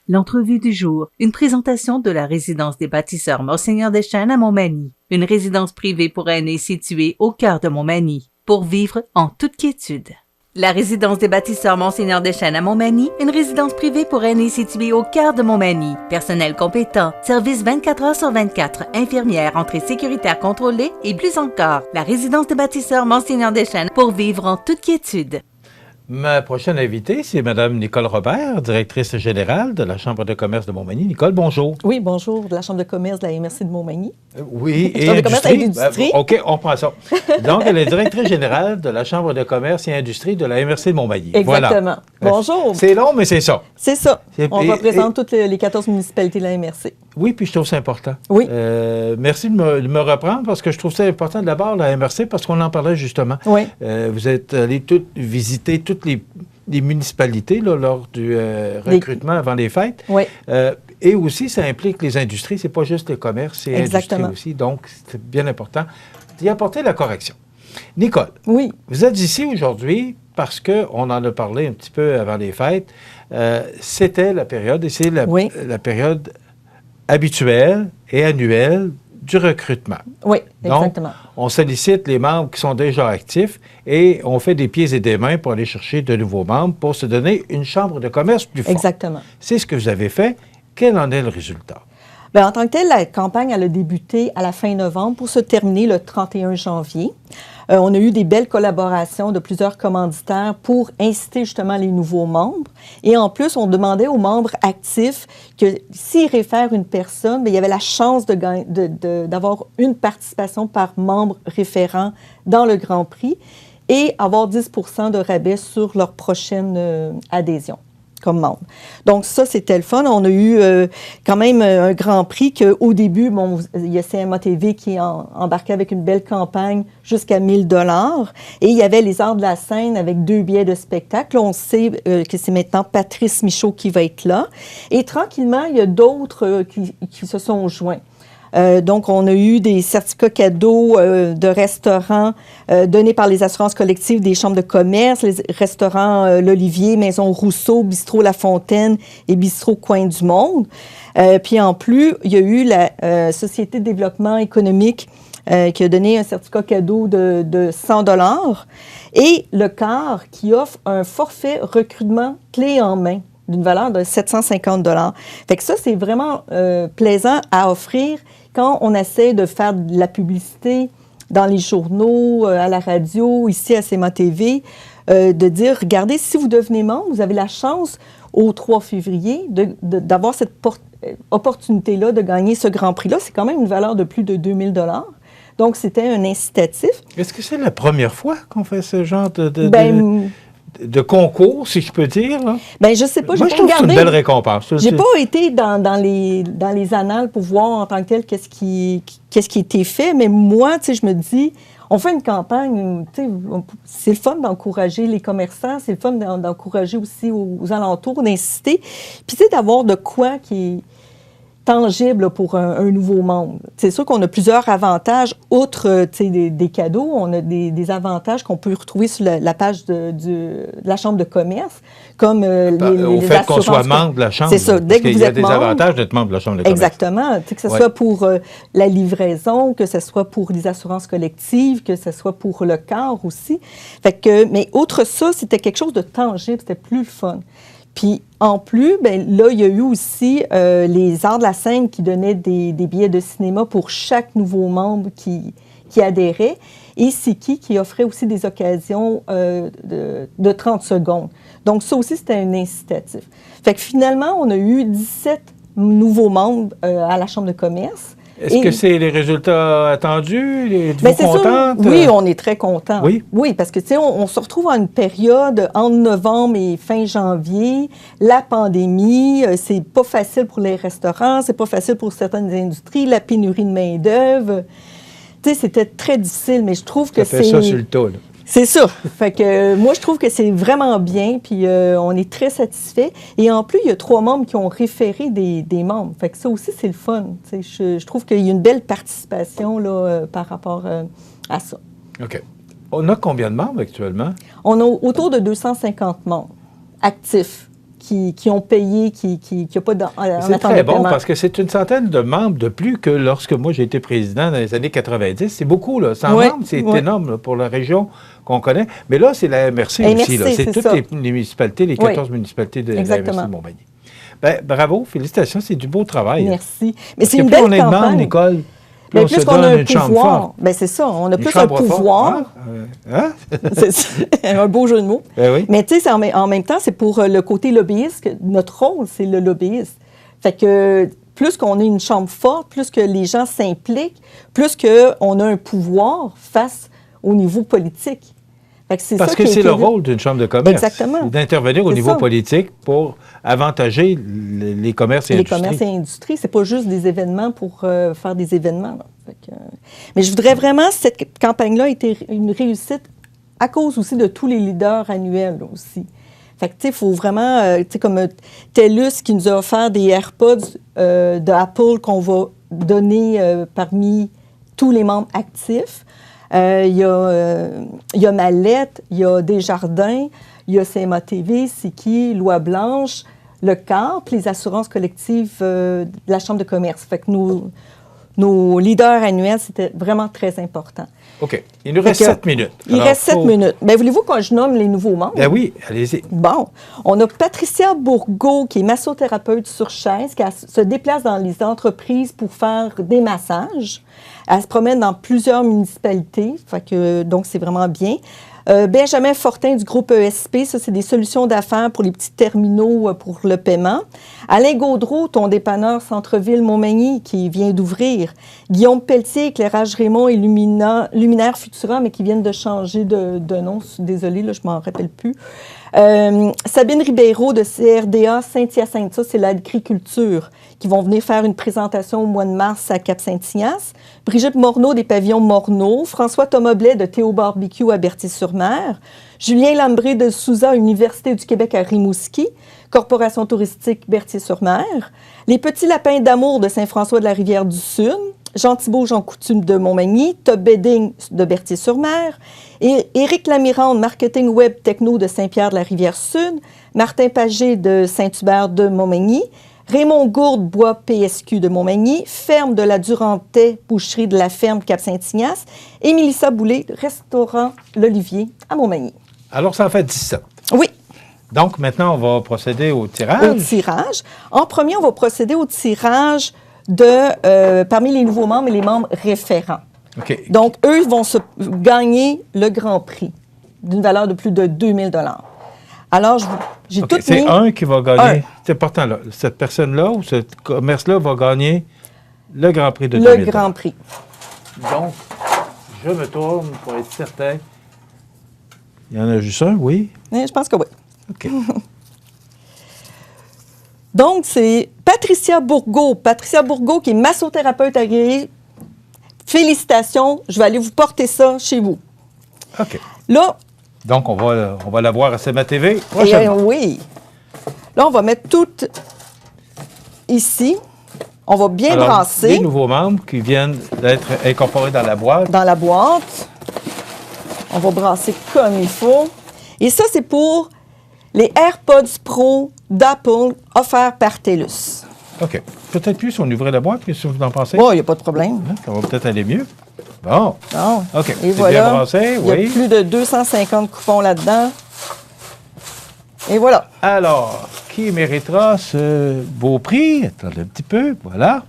L'entrevue du jour, une présentation de la résidence des bâtisseurs Monseigneur Deschênes à Montmagny, une résidence privée pour aînés située au cœur de Montmagny, pour vivre en toute quiétude. La résidence des bâtisseurs Monseigneur Deschênes à Montmagny, une résidence privée pour aînés située au cœur de Montmagny. Personnel compétent, service 24 heures sur 24, infirmière, entrée sécuritaire contrôlée et plus encore. La résidence des bâtisseurs Monseigneur Deschênes pour vivre en toute quiétude. Ma prochaine invitée, c'est Mme Nicole Robert, directrice générale de la Chambre de commerce de Montmagny. Nicole, bonjour. Oui, bonjour, de la Chambre de commerce de la MRC de Montmagny. Oui, et Chambre de commerce et d'industrie. OK, on prend ça. Donc, elle est directrice générale de la Chambre de commerce et industrie de la MRC de Montmagny. Exactement. Voilà. Bonjour. C'est long, mais c'est ça. C'est ça. On représente toutes les 14 municipalités de la MRC. Oui, puis je trouve ça important. Oui. Merci de me reprendre parce que je trouve ça important d'abord, la MRC, parce qu'on en parlait justement. Oui. Vous êtes allés visiter toutes les municipalités là, lors du recrutement avant les fêtes. Oui. Et aussi, ça implique les industries. C'est pas juste les commerces, c'est l'industrie aussi. Donc, c'est bien important d'y apporter la correction. Nicole, oui. Vous êtes ici aujourd'hui parce qu'on en a parlé un petit peu avant les fêtes. C'était la période, et c'est la période habituelle et annuelle du recrutement. Oui, exactement. Donc, on sollicite les membres qui sont déjà actifs et on fait des pieds et des mains pour aller chercher de nouveaux membres pour se donner une chambre de commerce plus forte. Exactement. C'est ce que vous avez fait. Quel en est le résultat? Bien, en tant que tel, la campagne elle a débuté à la fin novembre pour se terminer le 31 janvier. On a eu des belles collaborations de plusieurs commanditaires pour inciter justement les nouveaux membres. Et en plus, on demandait aux membres actifs que s'ils réfèrent une personne, bien, il y avait la chance d'avoir une participation par membre référent dans le Grand Prix et avoir 10 % de rabais sur leur prochaine adhésion comme membre. Donc ça, c'était le fun. On a eu quand même un grand prix qu'au début, bon, il y a CMA-TV qui embarquait avec une belle campagne jusqu'à 1 000 $ et il y avait les Arts de la scène avec 2 billets de spectacle. Là, on sait que c'est maintenant Patrice Michaud qui va être là. Et tranquillement, il y a d'autres qui se sont joints. Donc, on a eu des certificats cadeaux de restaurants donnés par les assurances collectives des chambres de commerce, les restaurants L'Olivier, Maison Rousseau, Bistrot La Fontaine et Bistrot Coin du Monde. Puis en plus, il y a eu la Société de développement économique qui a donné un certificat cadeau de 100 $ et le CAR qui offre un forfait recrutement clé en main d'une valeur de 750 $. Fait que ça, c'est vraiment plaisant à offrir quand on essaie de faire de la publicité dans les journaux, à la radio, ici à CMA-TV, de dire, regardez, si vous devenez membre, vous avez la chance au 3 février d'avoir cette opportunité-là de gagner ce Grand Prix-là. C'est quand même une valeur de plus de 2 000 $. Donc, c'était un incitatif. Est-ce que c'est la première fois qu'on fait ce genre de concours, si je peux dire? Là? Bien, je ne sais pas. Moi, je trouve que c'est une belle récompense. Je n'ai pas été dans les annales pour voir en tant que tel qu'est-ce qui a été fait, mais moi, tu sais, je me dis, on fait une campagne, tu sais, c'est le fun d'encourager les commerçants, c'est le fun d'encourager aussi aux alentours, d'inciter, puis tu sais, d'avoir de quoi qui est tangible pour un nouveau membre. C'est sûr qu'on a plusieurs avantages, outre des cadeaux, on a des avantages qu'on peut retrouver sur la page de la Chambre de commerce, comme au fait qu'on soit membre de la Chambre. C'est ça, dès que vous êtes membre. Il y a des avantages d'être membre de la Chambre de commerce. Exactement, que ce soit pour la livraison, que ce soit pour les assurances collectives, que ce soit pour le CAR aussi. Fait que, mais outre ça, c'était quelque chose de tangible, c'était plus le fun. Puis, en plus, bien, là, il y a eu aussi les Arts de la scène qui donnaient des billets de cinéma pour chaque nouveau membre qui adhérait et Siki qui offrait aussi des occasions de 30 secondes. Donc, ça aussi, c'était un incitatif. Fait que finalement, on a eu 17 nouveaux membres à la Chambre de commerce. Est-ce que c'est les résultats attendus? Êtes-vous contente? Oui, on est très contents. Oui? Oui, parce que, tu sais, on se retrouve à une période entre novembre et fin janvier. La pandémie, c'est pas facile pour les restaurants, c'est pas facile pour certaines industries, la pénurie de main-d'œuvre. Tu sais, c'était très difficile, mais je trouve que c'est... Ça fait ça sur le tas, là. C'est ça. Fait que moi, je trouve que c'est vraiment bien, puis on est très satisfait. Et en plus, il y a 3 membres qui ont référé des membres. Fait que ça aussi, c'est le fun. Je trouve qu'il y a une belle participation là, par rapport à ça. OK. On a combien de membres actuellement? On a autour de 250 membres actifs qui ont payé, qui n'ont pas en C'est attente très de bon paiement. parce que c'est une centaine de membres de plus que lorsque moi j'ai été président dans les années 90. C'est beaucoup, là. 100 Oui, membres, c'est oui. énorme là, pour la région qu'on connaît. Mais là, c'est la MRC aussi. Là. C'est toutes ça. les municipalités, les 14 municipalités de la MRC de Montmagny. Ben, bravo, félicitations, c'est du beau travail. Merci. Mais Parce c'est que une plus belle on est campagne. demande, Nicole, plus Mais on se plus qu'on a donne un une chambre pouvoir, forte. ben c'est ça, on a Une plus un chambre forte. pouvoir. Hein? C'est ça. Un beau jeu de mots. Ben oui. Mais tu sais, en même temps, c'est pour le côté lobbyiste que notre rôle, c'est le lobbyiste. Fait que plus qu'on a une chambre forte, plus que les gens s'impliquent, plus qu'on a un pouvoir face au niveau politique. Fait que c'est Parce ça que qui est c'est le rôle d'une chambre de commerce. Exactement. C'est d'intervenir au C'est niveau ça. politique pour avantager les commerces et les industries. commerces et industries, c'est pas juste des événements pour faire des événements. Là. Fait que, mais je voudrais vraiment, cette campagne-là a été une réussite à cause aussi de tous les leaders annuels là, aussi. Fait que, tu sais, il faut vraiment, tu sais, comme TELUS qui nous a offert des AirPods d'Apple qu'on va donner parmi tous les membres actifs. Il y a Mallette, il y a Desjardins, il y a CMA TV, Siki, Loi Blanche, le CARP, les assurances collectives de la Chambre de commerce. Fait que nos leaders annuels, c'était vraiment très important. OK. Il nous reste 7 minutes. Il reste 7 minutes. Bien, voulez-vous que je nomme les nouveaux membres? Ben oui, allez-y. Bon. On a Patricia Bourgault, qui est massothérapeute sur chaise, qui se déplace dans les entreprises pour faire des massages. Elle se promène dans plusieurs municipalités, fait que, donc c'est vraiment bien. Benjamin Fortin du groupe ESP, ça, c'est des solutions d'affaires pour les petits terminaux pour le paiement. Alain Gaudreau, ton dépanneur Centre-Ville Montmagny, qui vient d'ouvrir. Guillaume Pelletier, Éclairage Raymond et Luminaire Futura, mais qui viennent de changer de nom. Désolée, là, je ne m'en rappelle plus. Sabine Ribeiro de CRDA Saint-Hyacinthe, ça, c'est l'agriculture, qui vont venir faire une présentation au mois de mars à Cap-Saint-Ignace. Brigitte Morneau des pavillons Morneau. François Thomas Blais de Théo Barbecue à Berthier-sur-Mer. Julien Lambré de Souza, Université du Québec à Rimouski. Corporation touristique Berthier-sur-Mer. Les Petits Lapins d'Amour de Saint-François-de-la-Rivière-du-Sud. Jean Thibault, Jean Coutume de Montmagny. Top Bedding de Berthier-sur-Mer. Et Éric Lamirande, Marketing Web Techno de Saint-Pierre-de-la-Rivière-Sud. Martin Pagé de Saint-Hubert de Montmagny. Raymond Gourde, Bois PSQ de Montmagny, Ferme de la Durantais, Boucherie de la Ferme Cap-Saint-Ignace et Mélissa Boulay, Restaurant L'Olivier à Montmagny. Alors, ça en fait 17. Oui. Donc, maintenant, on va procéder au tirage. Au tirage. En premier, on va procéder au tirage de parmi les nouveaux membres et les membres référents. OK. Donc, eux, ils vont gagner le Grand Prix d'une valeur de plus de 2000 $. Alors, j'ai OK, tout mis... c'est un qui va gagner. C'est important, là. Cette personne-là ou ce commerce-là va gagner le Grand Prix de 2000 Le Grand Prix. Donc, je me tourne pour être certain. Il y en a juste un, oui? Je pense que oui. OK. Donc, c'est Patricia Bourgault. Patricia Bourgault, qui est massothérapeute agréée. Félicitations. Je vais aller vous porter ça chez vous. OK. Là... Donc, on va la voir à CMA TV prochainement. Oui. Là, on va mettre tout ici. On va bien brasser. Les nouveaux membres qui viennent d'être incorporés dans la boîte. Dans la boîte. On va brasser comme il faut. Et ça, c'est pour les AirPods Pro d'Apple offerts par TELUS. OK. Peut-être plus si on ouvrait la boîte, qu'est-ce que vous en pensez? Bon, il n'y a pas de problème. Ça va peut-être aller mieux. Bon. Bon. OK. Et C'est voilà. bien brassé, Il y a oui. plus de 250 coupons là-dedans. Et voilà. Alors, qui méritera ce beau prix? Attendez un petit peu. Voilà.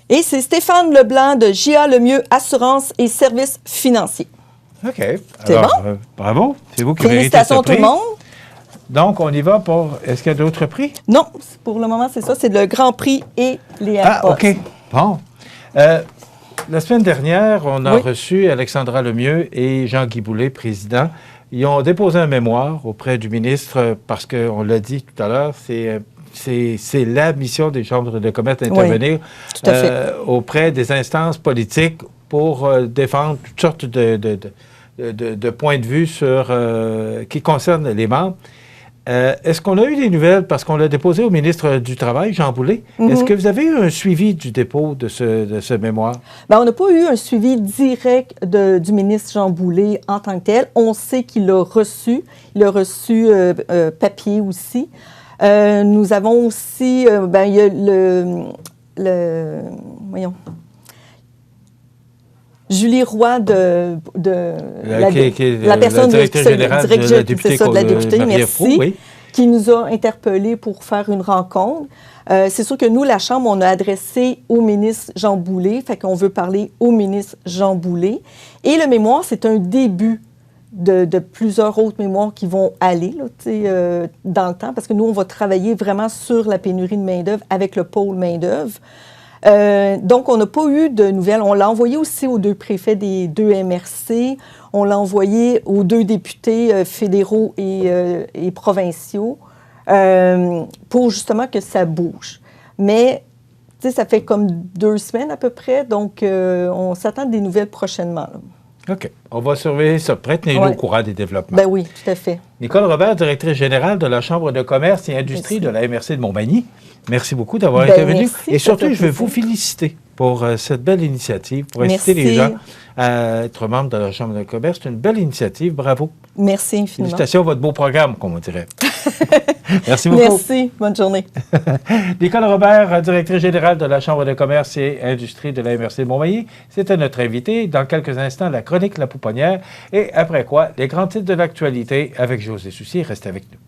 Et c'est Stéphane Leblanc de JA Lemieux Assurance et Services financiers. OK. C'est Alors, bon? bravo. C'est vous qui méritez ce Félicitations prix. tout le monde. Donc, on y va pour... Est-ce qu'il y a d'autres prix? Non, pour le moment, c'est ça. C'est le Grand Prix et les AirPods. Ah, OK. Bon. La semaine dernière, on a reçu Alexandra Lemieux et Jean-Guy Boulay, président. Ils ont déposé un mémoire auprès du ministre parce qu'on l'a dit tout à l'heure, c'est la mission des chambres de commerce d'intervenir auprès des instances politiques pour défendre toutes sortes de points de vue qui concernent les membres. Est-ce qu'on a eu des nouvelles, parce qu'on l'a déposé au ministre du Travail, Jean Boulet? Est-ce que vous avez eu un suivi du dépôt de ce mémoire? Bien, on n'a pas eu un suivi direct du ministre Jean Boulet en tant que tel. On sait qu'il l'a reçu. Il a reçu papier aussi. Nous avons aussi, il y a voyons, Julie Roy la personne directrice générale de la députée, merci, oui, qui nous a interpellés pour faire une rencontre. C'est sûr que nous, la Chambre, on a adressé au ministre Jean Boulet, fait qu'on veut parler au ministre Jean Boulet. Et le mémoire, c'est un début de plusieurs autres mémoires qui vont aller là, dans le temps, parce que nous, on va travailler vraiment sur la pénurie de main-d'œuvre avec le pôle main-d'œuvre. Donc, on n'a pas eu de nouvelles. On l'a envoyé aussi aux 2 préfets des 2 MRC. On l'a envoyé aux 2 députés fédéraux et provinciaux pour justement que ça bouge. Mais, tu sais, ça fait comme 2 semaines à peu près, donc on s'attend des nouvelles prochainement, là. OK. On va surveiller ça. Tenez-nous au courant des développements. Ben oui, tout à fait. Nicole Robert, directrice générale de la Chambre de commerce et industrie de la MRC de Montmagny. Merci beaucoup d'avoir intervenu. Merci, et surtout, je veux vous féliciter pour cette belle initiative, pour inciter les gens à être membres de la Chambre de commerce. C'est une belle initiative. Bravo. Merci infiniment. Félicitations à votre beau programme, comme on dirait. Merci beaucoup. Merci. Bonne journée. Nicole Robert, directrice générale de la Chambre de commerce et industrie de la MRC de Montmagny. C'était notre invité. Dans quelques instants, la chronique La Pouponnière. Et après quoi, les grands titres de l'actualité avec José Soucy. Restez avec nous.